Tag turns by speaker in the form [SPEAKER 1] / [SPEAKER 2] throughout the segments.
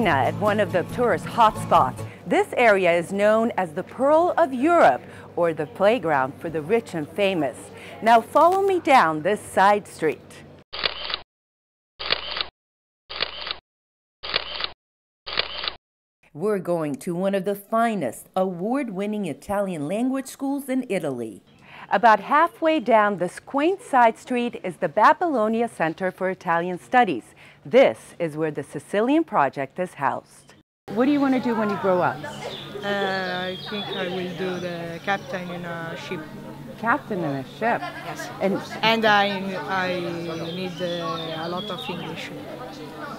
[SPEAKER 1] Taormina at one of the tourist hotspots. This area is known as the Pearl of Europe, or the playground for the rich and famous. Now follow me down this side street. We're going to one of the finest award-winning Italian language schools in Italy. About halfway down this quaint side street is the Babylonia Center for Italian Studies. This is where the Sicilian Project is housed. What do you want to do when you grow up?
[SPEAKER 2] I think I will do the captain in a ship.
[SPEAKER 1] Captain in a ship?
[SPEAKER 2] Yes.
[SPEAKER 1] And
[SPEAKER 2] I need a lot of English.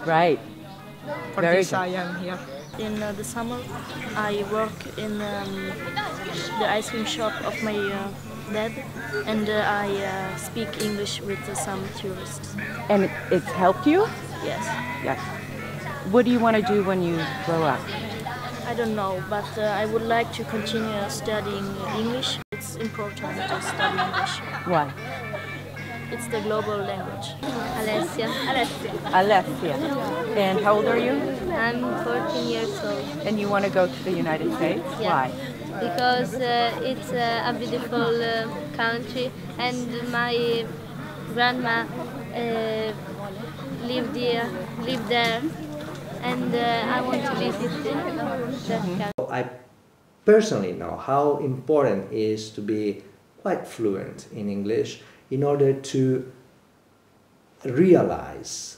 [SPEAKER 1] Right.
[SPEAKER 2] For
[SPEAKER 1] Very
[SPEAKER 2] this
[SPEAKER 1] good.
[SPEAKER 2] I am here.
[SPEAKER 3] In the summer, I work in the ice cream shop of my dad, and I speak English with some tourists.
[SPEAKER 1] And it's helped you?
[SPEAKER 3] Yes.
[SPEAKER 1] Yes. What do you want to do when you grow up?
[SPEAKER 3] I don't know, but I would like to continue studying English. It's important to study English.
[SPEAKER 1] Why?
[SPEAKER 3] It's the global language.
[SPEAKER 4] Alessia.
[SPEAKER 1] Alessia. And how old are you?
[SPEAKER 4] I'm 14 years old.
[SPEAKER 1] And you want to go to the United States?
[SPEAKER 4] Yeah.
[SPEAKER 1] Why?
[SPEAKER 4] Because it's a beautiful country, and my grandma lived there, and I want to visit that country.
[SPEAKER 5] I personally know how important it is to be quite fluent in English in order to realize,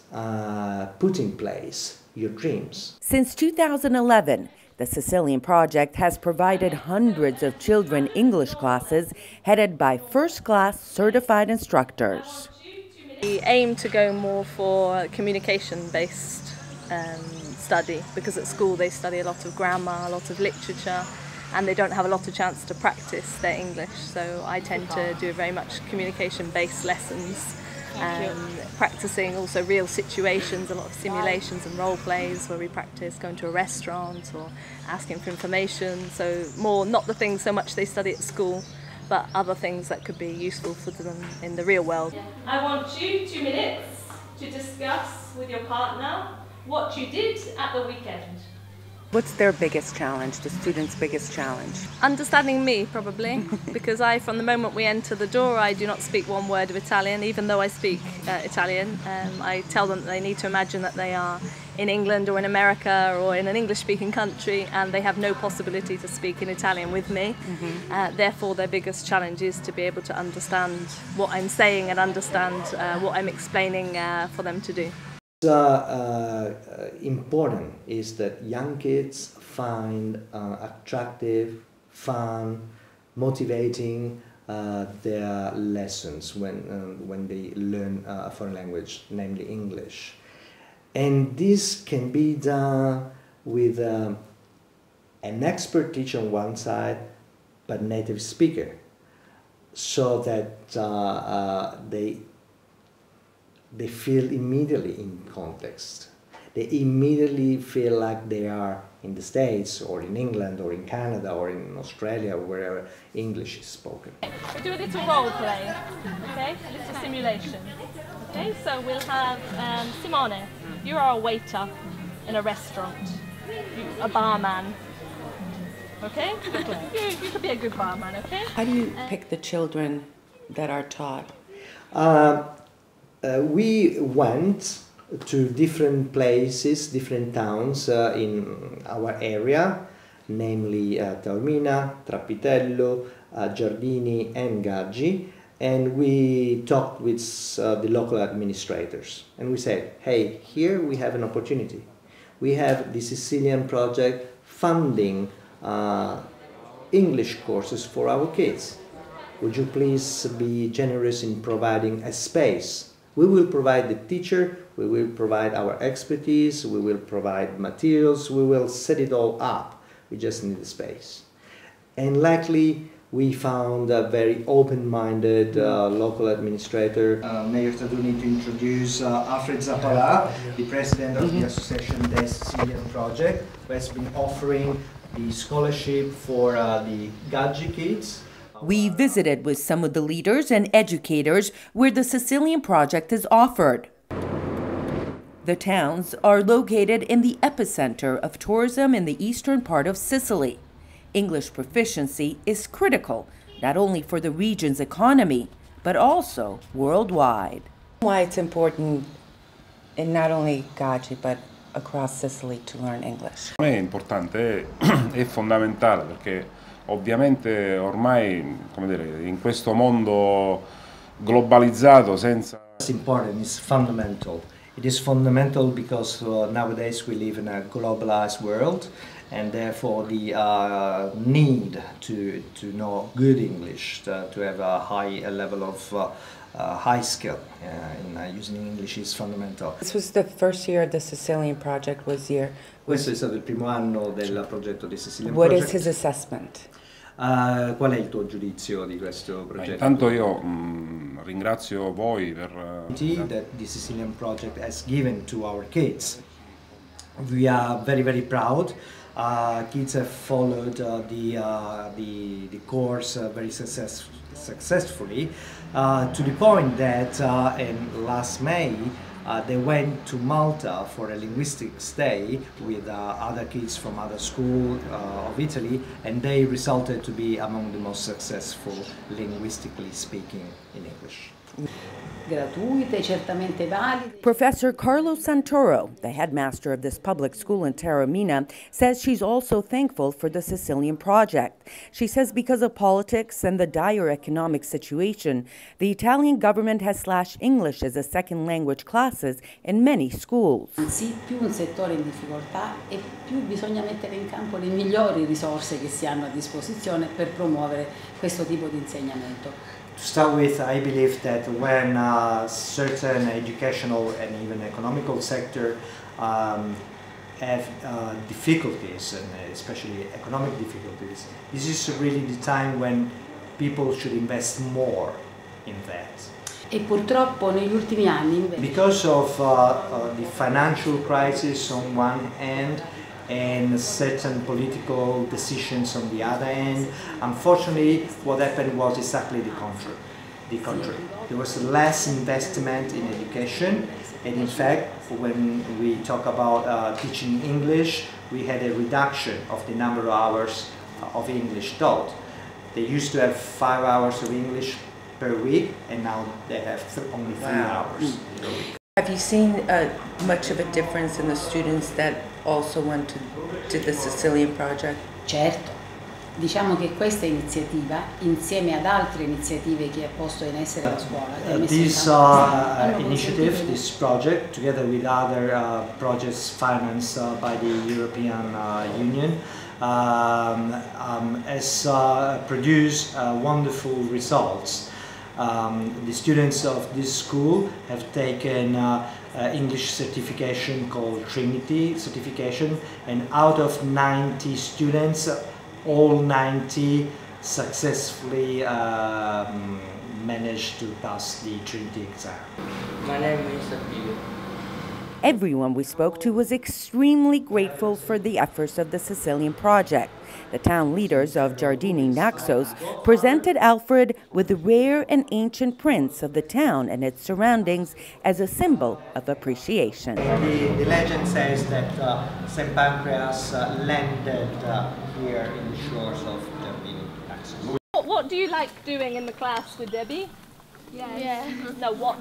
[SPEAKER 5] put in place your dreams.
[SPEAKER 1] Since 2011, the Sicilian Project has provided hundreds of children English classes headed by first-class certified instructors.
[SPEAKER 6] We aim to go more for communication-based study, because at school they study a lot of grammar, a lot of literature, and they don't have a lot of chance to practice their English. So I tend to do very much communication-based lessons, practicing also real situations, a lot of simulations and role plays where we practice going to a restaurant or asking for information. So more not the things so much they study at school, but other things that could be useful for them in the real world.
[SPEAKER 7] I want you 2 minutes to discuss with your partner what you did at the weekend.
[SPEAKER 1] What's their biggest challenge, the students' biggest challenge?
[SPEAKER 6] Understanding me, probably, because from the moment we enter the door, I do not speak one word of Italian, even though I speak Italian. I tell them that they need to imagine that they are in England or in America or in an English-speaking country, and they have no possibility to speak in Italian with me. Therefore, their biggest challenge is to be able to understand what I'm saying and understand what I'm explaining for them to do.
[SPEAKER 5] Important is that young kids find attractive, fun, motivating their lessons when they learn a foreign language, namely English. And this can be done with an expert teacher on one side, but native speaker, so that they feel immediately in context. They immediately feel like they are in the States or in England or in Canada or in Australia, wherever English is spoken.
[SPEAKER 7] We'll do a little role play, okay? A little simulation. Okay, so we'll have Simone, you are a waiter in a restaurant, a barman. Okay? You could be a good barman, okay?
[SPEAKER 1] How do you pick the children that are taught?
[SPEAKER 5] We went to different places, different towns in our area, namely Taormina, Trappitello, Giardini and Gaggi, and we talked with the local administrators, and we said, hey, here we have an opportunity. We have the Sicilian Project funding English courses for our kids. Would you please be generous in providing a space? We will provide the teacher, we will provide our expertise, we will provide materials, we will set it all up. We just need a space. And luckily, we found a very open-minded local administrator. Mayor Taduni, to introduce Alfred Zappala, the president of the association The Sicilian Project, who has been offering the scholarship for the Gaggi kids.
[SPEAKER 1] We visited with some of the leaders and educators where the Sicilian Project is offered. The towns are located in the epicenter of tourism in the eastern part of Sicily. English proficiency is critical, not only for the region's economy, but also worldwide. Why it's important in not only Gaggi, but across Sicily to learn English?
[SPEAKER 8] Per me è importante, è fondamentale, perché ovviamente ormai, come dire, in questo mondo globalizzato senza...
[SPEAKER 5] It's important, it's fundamental. It is fundamental because nowadays we live in a globalized world, and therefore the need to know good English, to have a high level of high skill in using English is fundamental.
[SPEAKER 1] This was the first year the Sicilian Project was here.
[SPEAKER 5] Questo è stato il primo anno del progetto di Sicilian
[SPEAKER 1] What
[SPEAKER 5] Project.
[SPEAKER 1] is his assessment?
[SPEAKER 5] Qual è il tuo giudizio di questo progetto?
[SPEAKER 8] Intanto io ringrazio voi per
[SPEAKER 5] that the Sicilian Project has given to our kids. We are very proud. Kids have followed the course very successfully to the point that in last May they went to Malta for a linguistic stay with other kids from other schools of Italy, and they resulted to be among the most successful linguistically speaking in English.
[SPEAKER 9] Gratuite, certamente valide.
[SPEAKER 1] Professor Carlo Santoro, the headmaster of this public school in Taormina, says she's also thankful for the Sicilian Project. She says because of politics and the dire economic situation, the Italian government has slashed English as a second language classes in many schools.
[SPEAKER 9] Anzi, più un settore in difficoltà e più bisogna mettere in campo le migliori risorse che si hanno a disposizione per promuovere questo tipo di insegnamento.
[SPEAKER 5] To start with, I believe that when certain educational and even economical sector have difficulties, and especially economic difficulties, this is really the time when people should invest more in that.
[SPEAKER 9] E purtroppo negli ultimi anni,
[SPEAKER 5] because of the financial crisis on one hand and certain political decisions on the other end, unfortunately what happened was exactly the contrary. There was less investment in education, and in fact when we talk about teaching English, we had a reduction of the number of hours of English taught. They used to have 5 hours of English per week, and now they have only 3 hours per week.
[SPEAKER 1] Have you seen much of a difference in the students that also went to the Sicilian Project?
[SPEAKER 9] Certo, diciamo che questa iniziativa, insieme ad altre iniziative che ha posto in essere la scuola,
[SPEAKER 5] this initiative, this project, together with other projects financed by the European Union, has produced wonderful results. The students of this school have taken English certification called Trinity certification, and out of 90 students, all 90 successfully managed to pass the Trinity exam.
[SPEAKER 10] My name is Abdul.
[SPEAKER 1] Everyone we spoke to was extremely grateful for the efforts of the Sicilian Project. The town leaders of Giardini Naxos presented Alfred with the rare and ancient prints of the town and its surroundings as a symbol of appreciation.
[SPEAKER 5] The legend says that St. Pancras landed here in the shores of Giardini Naxos.
[SPEAKER 7] What do you like doing in the class with Debbie?
[SPEAKER 4] Yeah.
[SPEAKER 7] No, what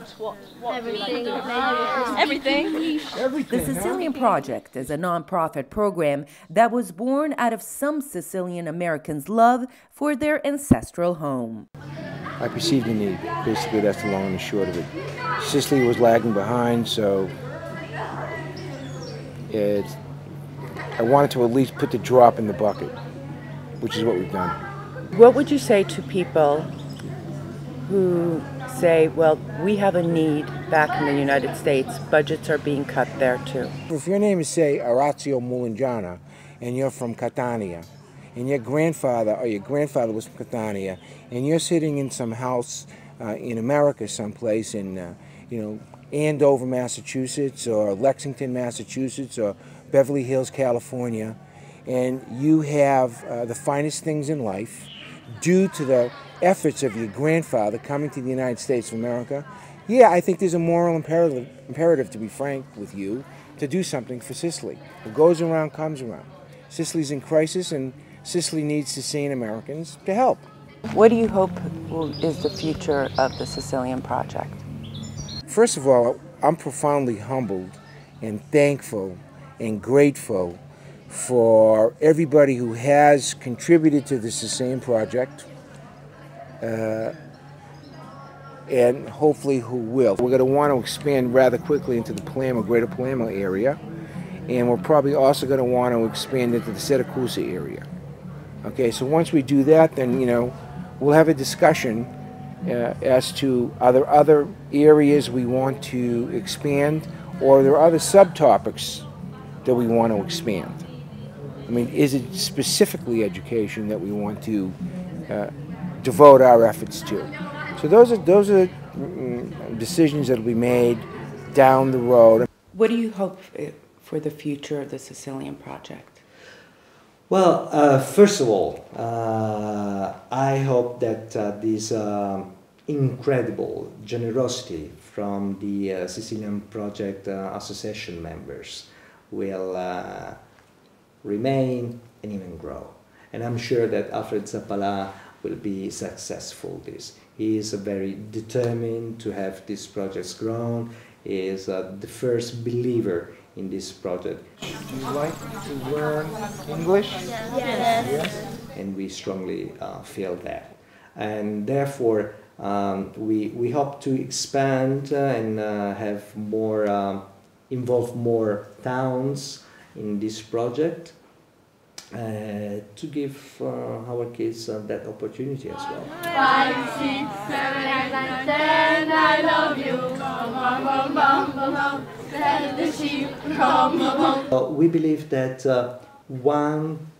[SPEAKER 4] Everything.
[SPEAKER 7] do you like doing? Everything?
[SPEAKER 1] The Sicilian Project is a nonprofit program that was born out of some Sicilian Americans' love for their ancestral home.
[SPEAKER 11] I perceived the need. Basically, that's the long and the short of it. Sicily was lagging behind, so I wanted to at least put the drop in the bucket, which is what we've done.
[SPEAKER 1] What would you say to people who say, well, we have a need back in the United States, budgets are being cut there too?
[SPEAKER 11] If your name is, say, Orazio Mulangiana, and you're from Catania, and your grandfather was from Catania, and you're sitting in some house in America someplace in, Andover, Massachusetts, or Lexington, Massachusetts, or Beverly Hills, California, and you have the finest things in life due to the efforts of your grandfather coming to the United States of America, Yeah, I think there's a moral imperative, to be frank with you, to do something for Sicily. What goes around comes around. Sicily's in crisis, and Sicily needs Sicilian Americans to help.
[SPEAKER 1] What do you hope is the future of the Sicilian Project?
[SPEAKER 11] First of all, I'm profoundly humbled and thankful and grateful for everybody who has contributed to the Sicilian Project, and hopefully who will. We're going to want to expand rather quickly into the Palermo, Greater Palermo area, and we're probably also going to want to expand into the Siracusa area. Okay, so once we do that, then, you know, we'll have a discussion as to are there other areas we want to expand, or are there other subtopics that we want to expand. I mean, is it specifically education that we want to devote our efforts to? So those are decisions that will be made down the road.
[SPEAKER 1] What do you hope for the future of the Sicilian Project?
[SPEAKER 5] Well, first of all, I hope that this incredible generosity from the Sicilian Project Association members will remain and even grow. And I'm sure that Alfred Zappalà will be successful this. He is very determined to have these projects grown. He is the first believer in this project.
[SPEAKER 11] Do you like to learn English?
[SPEAKER 3] Yes.
[SPEAKER 11] Yes.
[SPEAKER 5] And we strongly feel that. And therefore, we hope to expand and have more, involve more towns in this project to give our kids that opportunity as well.
[SPEAKER 4] 5, 6, 7, 8, 9, 10, I love you. Bum, bum, bum, bum, bum. Let the sheep come along.
[SPEAKER 5] We believe that one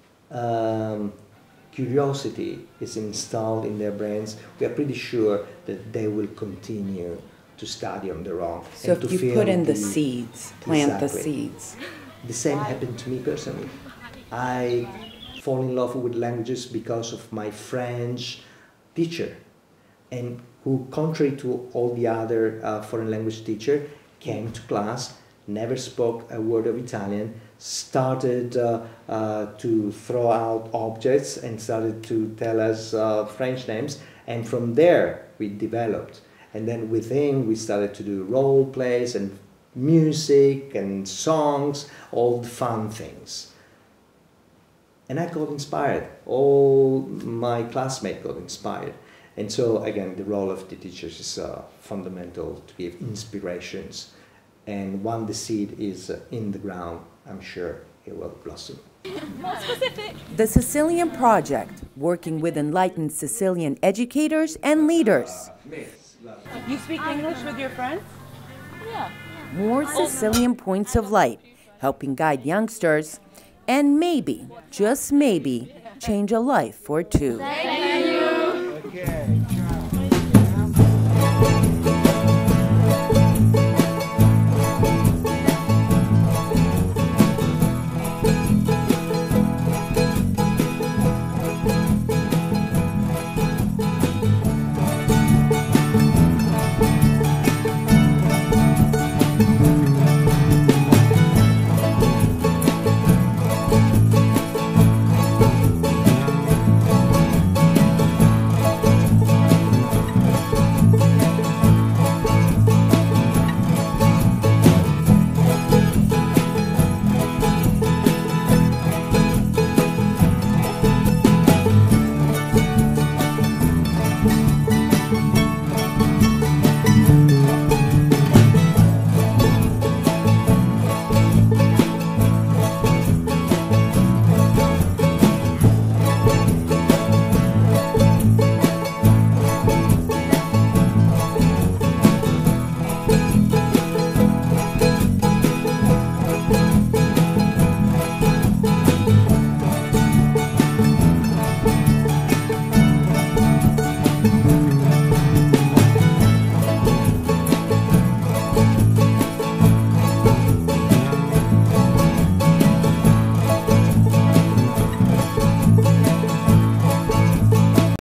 [SPEAKER 5] curiosity is installed in their brains. We are pretty sure that they will continue to study on their own.
[SPEAKER 1] So if you put in the seeds, plant the seeds.
[SPEAKER 5] The same happened to me personally. I fall in love with languages because of my French teacher, and who, contrary to all the other foreign language teacher, came to class, never spoke a word of Italian, started to throw out objects and started to tell us French names, and from there we developed. And then with him we started to do role plays and music and songs, all the fun things. And I got inspired. All my classmates got inspired. And so, again, the role of the teachers is fundamental to give inspirations. And once the seed is in the ground, I'm sure it will blossom.
[SPEAKER 7] More specific.
[SPEAKER 1] The Sicilian Project, working with enlightened Sicilian educators and leaders. You speak English with your friends?
[SPEAKER 7] Yeah.
[SPEAKER 1] More Sicilian points of light, helping guide youngsters, and maybe, just maybe, change a life or two.
[SPEAKER 4] Thank you.
[SPEAKER 11] Okay.